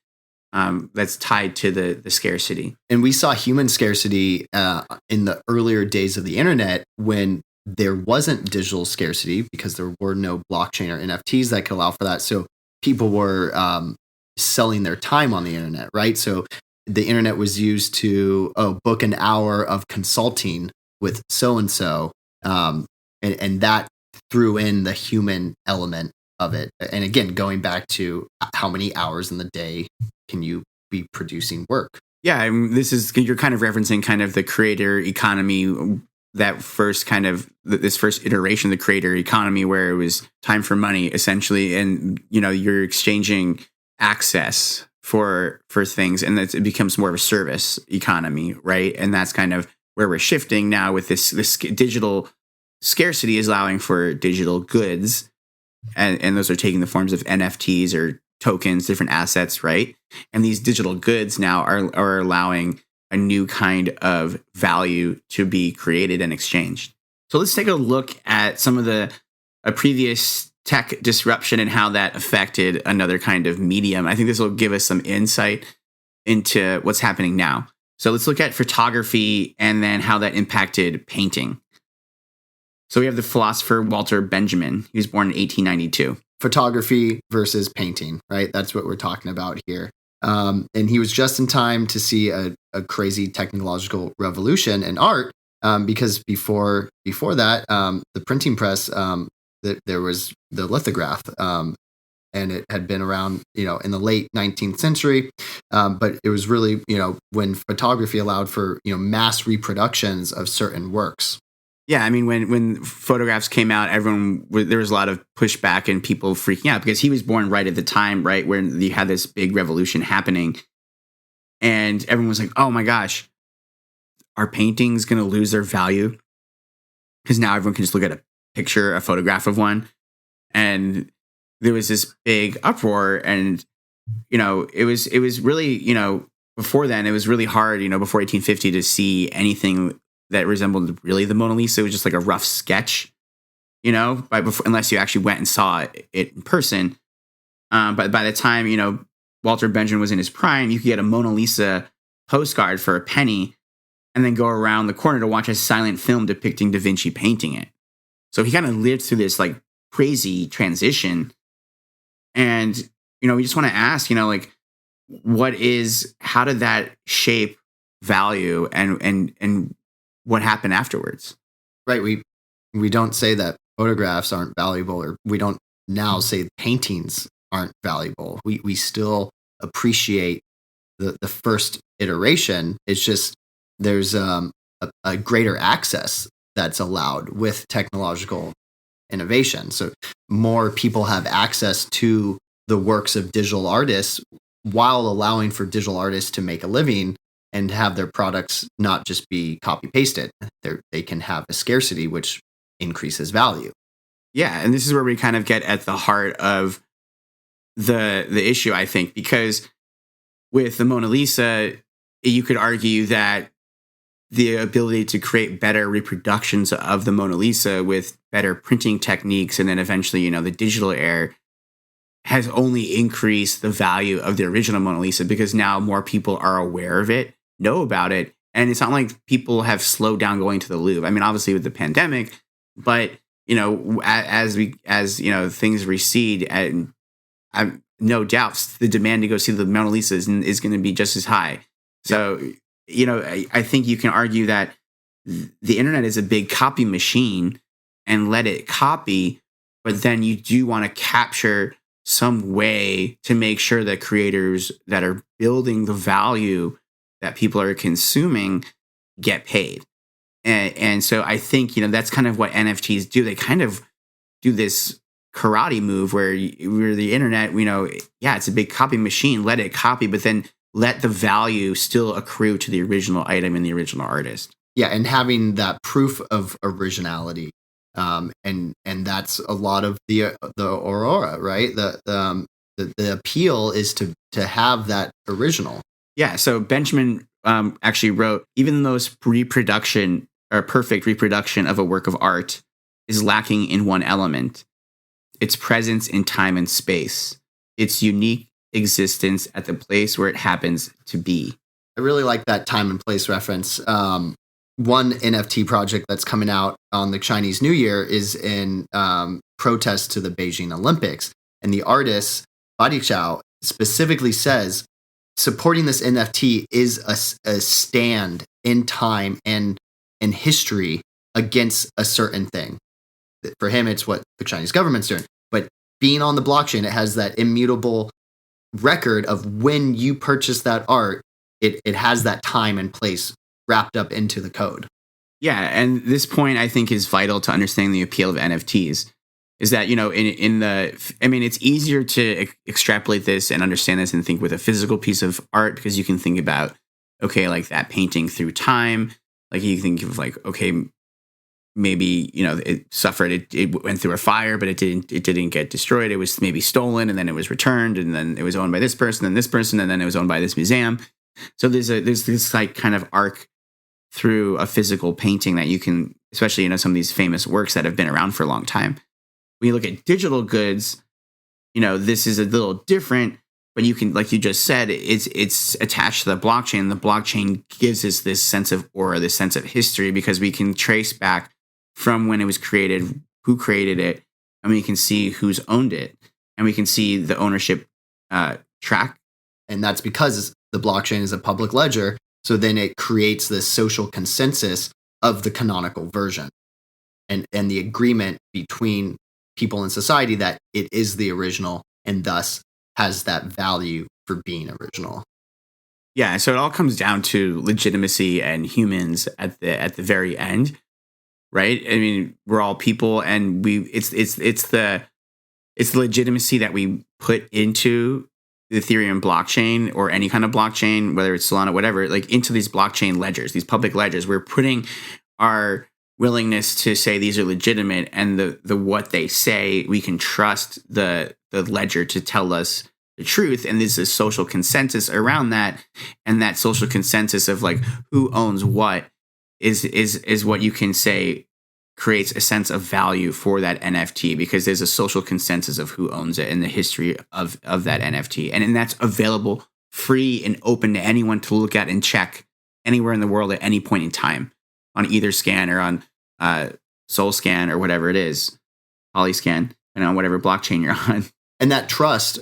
[SPEAKER 1] that's tied to the scarcity.
[SPEAKER 2] And we saw human scarcity in the earlier days of the internet when there wasn't digital scarcity because there were no blockchain or NFTs that could allow for that. So people were selling their time on the internet, right? So the internet was used to book an hour of consulting with so-and-so. And that threw in the human element of it. And again, going back to how many hours in the day can you be producing work?
[SPEAKER 1] Yeah, this is, you're kind of referencing kind of the creator economy, that first kind of this first iteration of the creator economy, where it was time for money essentially, and you're exchanging access for things, and it becomes more of a service economy, right? And that's kind of where we're shifting now with this digital scarcity is allowing for digital goods, and those are taking the forms of NFTs or tokens, different assets, right? And these digital goods now are allowing a new kind of value to be created and exchanged. So let's take a look at some of the previous tech disruption and how that affected another kind of medium. I think this will give us some insight into what's happening now. So let's look at photography and then how that impacted painting. So we have the philosopher Walter Benjamin. He was born in 1892.
[SPEAKER 2] Photography versus painting, right? That's what we're talking about here. And he was just in time to see a crazy technological revolution in art, because before that, the printing press, there was the lithograph, and it had been around, in the late 19th century. But it was really, when photography allowed for, mass reproductions of certain works.
[SPEAKER 1] Yeah, I mean, when photographs came out, there was a lot of pushback and people freaking out because he was born right at the time, right, where you had this big revolution happening. And everyone was like, oh my gosh, are paintings going to lose their value? Because now everyone can just look at a photograph of one. And there was this big uproar. And, it was really, before then, it was really hard, before 1850 to see anything that resembled really the Mona Lisa. It was just like a rough sketch, unless you actually went and saw it in person. But by the time, Walter Benjamin was in his prime, you could get a Mona Lisa postcard for a penny and then go around the corner to watch a silent film depicting Da Vinci painting it. So he kind of lived through this like crazy transition. And, we just want to ask, how did that shape value and what happened afterwards?
[SPEAKER 2] Right. We don't say that photographs aren't valuable, or we don't now say paintings aren't valuable. We still appreciate the first iteration. It's just there's a greater access that's allowed with technological innovation. So more people have access to the works of digital artists, while allowing for digital artists to make a living and have their products not just be copy pasted. They can have a scarcity, which increases value.
[SPEAKER 1] Yeah, and this is where we kind of get at the heart of the issue, I think, because with the Mona Lisa, you could argue that the ability to create better reproductions of the Mona Lisa with better printing techniques, and then eventually, the digital era, has only increased the value of the original Mona Lisa, because now more people are aware of it, know about it. And it's not like people have slowed down going to the Louvre. I mean, obviously with the pandemic, but as things recede, and I'm no doubt the demand to go see the Mona Lisa is going to be just as high. So, I think you can argue that the internet is a big copy machine, and let it copy, but then you do want to capture some way to make sure that creators that are building the value that people are consuming get paid. And so I think, that's kind of what NFTs do. They kind of do this karate move where the internet, it's a big copy machine, let it copy, but then let the value still accrue to the original item and the original artist.
[SPEAKER 2] Yeah, and having that proof of originality. And that's a lot of the aurora, right? The appeal is to have that original.
[SPEAKER 1] Yeah. So Benjamin actually wrote, even though reproduction or perfect reproduction of a work of art is lacking in one element, its presence in time and space, its unique existence at the place where it happens to be.
[SPEAKER 2] I really like that time and place reference. One NFT project that's coming out on the Chinese New Year is in protest to the Beijing Olympics. And the artist, Badi Chow, specifically says, supporting this NFT is a stand in time and in history against a certain thing. For him, it's what the Chinese government's doing. But being on the blockchain, it has that immutable record of when you purchase that art, it has that time and place wrapped up into the code.
[SPEAKER 1] Yeah, and this point I think is vital to understanding the appeal of NFTs. Is that, it's easier to extrapolate this and understand this and think with a physical piece of art, because you can think about, okay, like that painting through time. Like you think of like, okay, maybe, it suffered, it went through a fire, but it didn't get destroyed. It was maybe stolen and then it was returned and then it was owned by this person and this person and then it was owned by this museum. So there's this like kind of arc through a physical painting that you can, especially, some of these famous works that have been around for a long time. When you look at digital goods, this is a little different, but you can, like you just said, it's attached to the blockchain. The blockchain gives us this sense of aura, this sense of history, because we can trace back from when it was created, who created it, and we can see who's owned it, and we can see the ownership track.
[SPEAKER 2] And that's because the blockchain is a public ledger. So then it creates this social consensus of the canonical version and the agreement between people in society that it is the original and thus has that value for being original.
[SPEAKER 1] Yeah, so it all comes down to legitimacy and humans at the very end, right? I mean, we're all people, and it's the legitimacy that we put into the Ethereum blockchain or any kind of blockchain, whether it's Solana, whatever, like into these blockchain ledgers, these public ledgers. We're putting our willingness to say these are legitimate, and the what they say, we can trust the ledger to tell us the truth. And there's a social consensus around that, and that social consensus of like who owns what is what you can say creates a sense of value for that NFT, because there's a social consensus of who owns it and the history of that NFT, and that's available free and open to anyone to look at and check anywhere in the world at any point in time, on either scan or on SolScan or whatever it is, Polyscan, and on whatever blockchain you're on.
[SPEAKER 2] And that trust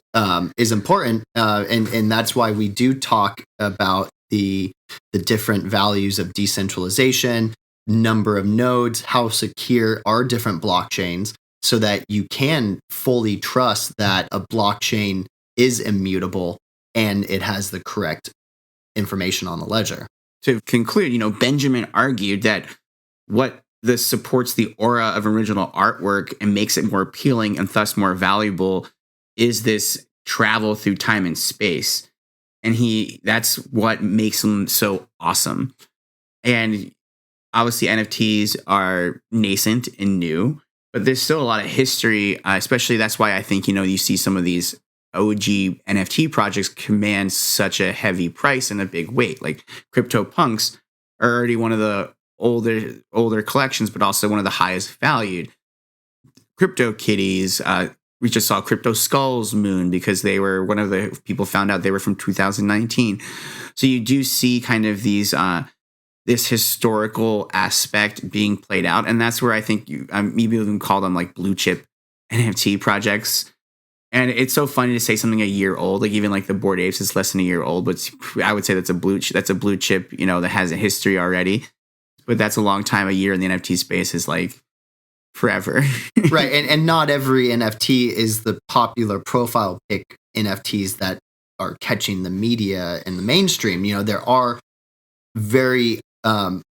[SPEAKER 2] is important, and that's why we do talk about the different values of decentralization, number of nodes, how secure are different blockchains, so that you can fully trust that a blockchain is immutable and it has the correct information on the ledger.
[SPEAKER 1] To conclude, Benjamin argued that what this supports the aura of original artwork and makes it more appealing and thus more valuable is this travel through time and space. And that's what makes them so awesome. And obviously NFTs are nascent and new, but there's still a lot of history, especially that's why I think, you see some of these OG NFT projects command such a heavy price and a big weight. Like CryptoPunks are already one of the older collections, but also one of the highest valued. CryptoKitties, we just saw Crypto Skulls Moon because they were one of the people found out they were from 2019. So you do see kind of these this historical aspect being played out, and that's where I think you maybe even call them like blue chip NFT projects. And it's so funny to say something a year old, like even like the Bored Apes is less than a year old, but I would say that's a blue chip, that has a history already. But that's a long time. A year in the NFT space is like forever.
[SPEAKER 2] Right. And not every NFT is the popular profile pic NFTs that are catching the media and the mainstream. There are very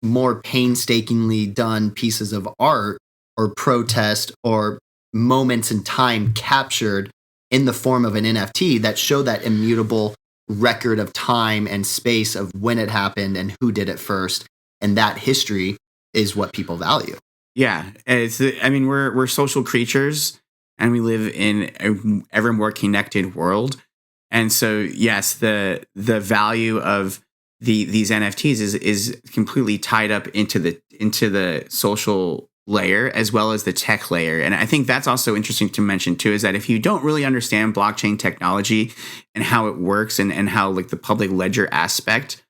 [SPEAKER 2] more painstakingly done pieces of art or protest or moments in time captured in the form of an NFT that show that immutable record of time and space of when it happened and who did it first. And that history is what people value.
[SPEAKER 1] Yeah. We're social creatures, and we live in an ever more connected world. And so, yes, the value of these NFTs is completely tied up into the social layer as well as the tech layer. And I think that's also interesting to mention too, is that if you don't really understand blockchain technology and how it works and how like the public ledger aspect,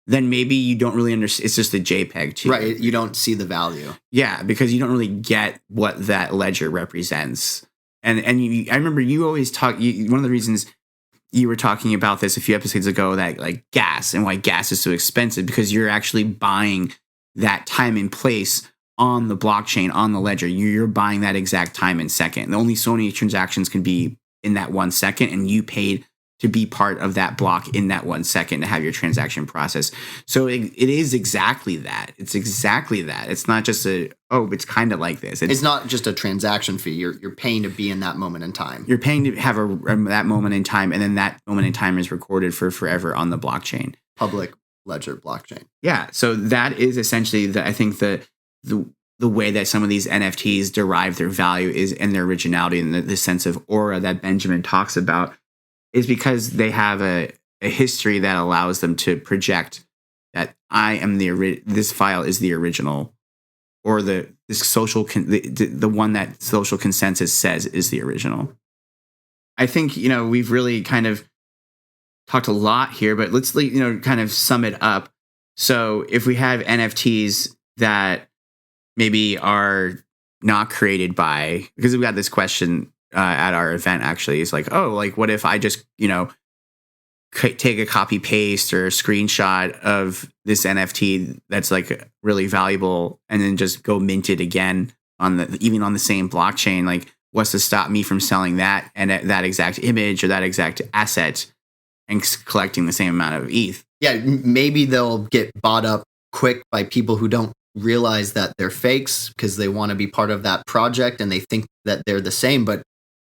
[SPEAKER 1] then maybe you don't really understand. It's just a JPEG too.
[SPEAKER 2] Right. You don't see the value.
[SPEAKER 1] Yeah, because you don't really get what that ledger represents. And I remember you always talk. One of the reasons you were talking about this a few episodes ago, that like gas and why gas is so expensive, because you're actually buying that time and place on the blockchain, on the ledger. You're buying that exact time and second. Only so many transactions can be in that 1 second, and you paid to be part of that block in that 1 second to have your transaction process. So it is exactly that. It's exactly that. It's not just it's kind of like this.
[SPEAKER 2] It's not just a transaction fee. You're paying to be in that moment in time.
[SPEAKER 1] You're paying to have that moment in time, and then that moment in time is recorded for forever on the blockchain.
[SPEAKER 2] Public ledger blockchain.
[SPEAKER 1] Yeah. So that is essentially I think the way that some of these NFTs derive their value is in their originality and the sense of aura that Benjamin talks about is because they have a history that allows them to project that I am this file is the original, or the one that social consensus says is the original. I think, we've really kind of talked a lot here, but let's, kind of sum it up. So if we have NFTs that maybe are not created by, because we got this question at our event, actually, it's like, what if I just, take a copy paste or a screenshot of this NFT that's like really valuable and then just go mint it again even on the same blockchain? Like, what's to stop me from selling that and that exact image or that exact asset and collecting the same amount of ETH?
[SPEAKER 2] Yeah, maybe they'll get bought up quick by people who don't realize that they're fakes because they want to be part of that project and they think that they're the same. But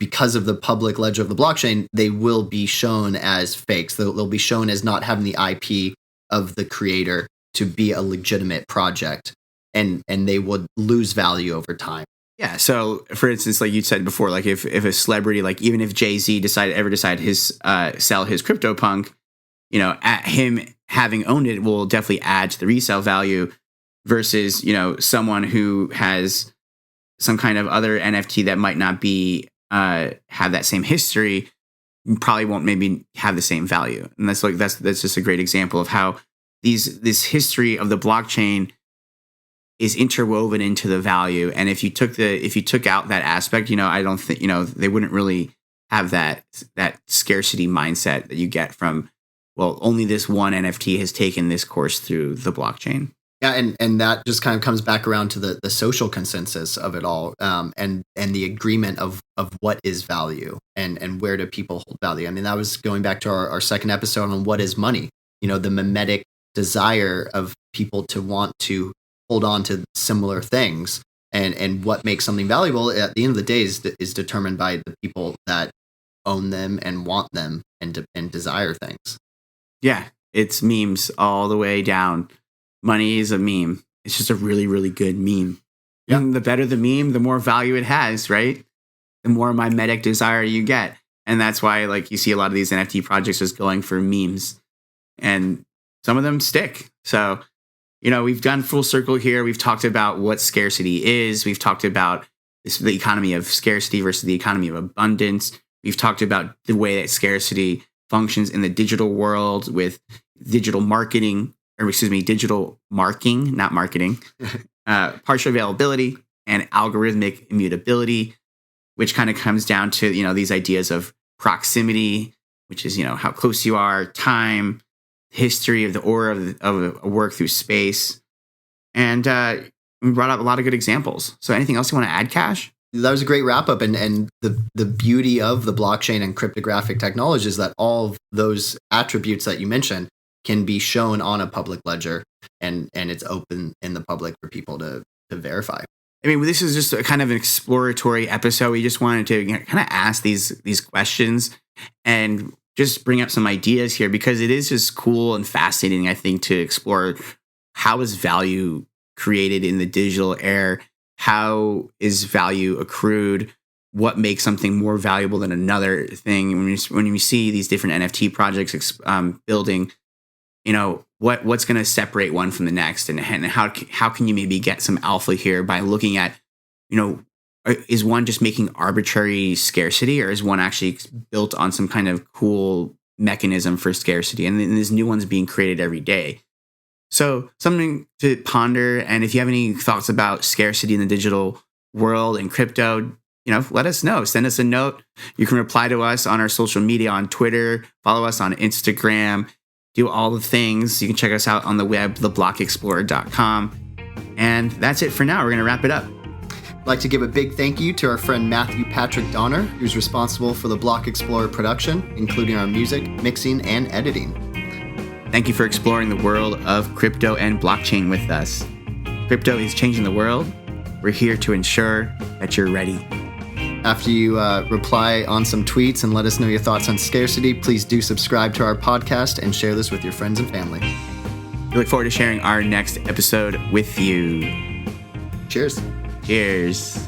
[SPEAKER 2] because of the public ledger of the blockchain, they will be shown as fakes. They'll be shown as not having the IP of the creator to be a legitimate project, and they would lose value over time.
[SPEAKER 1] Yeah. So, for instance, like you said before, like if a celebrity, like even if Jay-Z decided sell his CryptoPunk, at him having owned it will definitely add to the resale value versus, someone who has some kind of other NFT that might not be have that same history, probably won't maybe have the same value. And that's just a great example of how this history of the blockchain is interwoven into the value. And if you took out that aspect, I don't think, they wouldn't really have that scarcity mindset that you get from, well, only this one NFT has taken this course through the blockchain.
[SPEAKER 2] Yeah, and that just kind of comes back around to the social consensus of it all, and the agreement of what is value and where do people hold value. I mean, that was going back to our second episode on what is money. The mimetic desire of people to want to hold on to similar things, and what makes something valuable at the end of the day is determined by the people that own them and want them and desire things.
[SPEAKER 1] Yeah, it's memes all the way down. Money is a meme. It's just a really, really good meme. Yeah. And the better the meme, the more value it has, right? The more mimetic desire you get. And that's why, like, you see a lot of these NFT projects just going for memes. And some of them stick. So, we've done full circle here. We've talked about what scarcity is. We've talked about the economy of scarcity versus the economy of abundance. We've talked about the way that scarcity functions in the digital world with digital marketing. Digital marking, not marketing, partial availability and algorithmic immutability, which kind of comes down to, these ideas of proximity, which is, how close you are, time, history of the aura of a work through space. And we brought up a lot of good examples. So anything else you want to add, Cash?
[SPEAKER 2] That was a great wrap up. And the beauty of the blockchain and cryptographic technology is that all of those attributes that you mentioned can be shown on a public ledger, and it's open in the public for people to verify.
[SPEAKER 1] I mean, this is just a kind of an exploratory episode. We just wanted to kind of ask these questions and just bring up some ideas here, because it is just cool and fascinating, I think, to explore how is value created in the digital era? How is value accrued? What makes something more valuable than another thing? When you see these different NFT projects building, what's going to separate one from the next, and how can you maybe get some alpha here by looking at, is one just making arbitrary scarcity, or is one actually built on some kind of cool mechanism for scarcity? And then there's new ones being created every day. So something to ponder. And if you have any thoughts about scarcity in the digital world and crypto, let us know. Send us a note. You can reply to us on our social media on Twitter, follow us on Instagram, do all the things. You can check us out on the web, theblockexplorer.com. And that's it for now. We're going to wrap it up.
[SPEAKER 2] I'd like to give a big thank you to our friend Matthew Patrick Donner, who's responsible for the Block Explorer production, including our music, mixing, and editing.
[SPEAKER 1] Thank you for exploring the world of crypto and blockchain with us. Crypto is changing the world. We're here to ensure that you're ready.
[SPEAKER 2] After you reply on some tweets and let us know your thoughts on Scarcity, please do subscribe to our podcast and share this with your friends and family.
[SPEAKER 1] We look forward to sharing our next episode with you.
[SPEAKER 2] Cheers.
[SPEAKER 1] Cheers.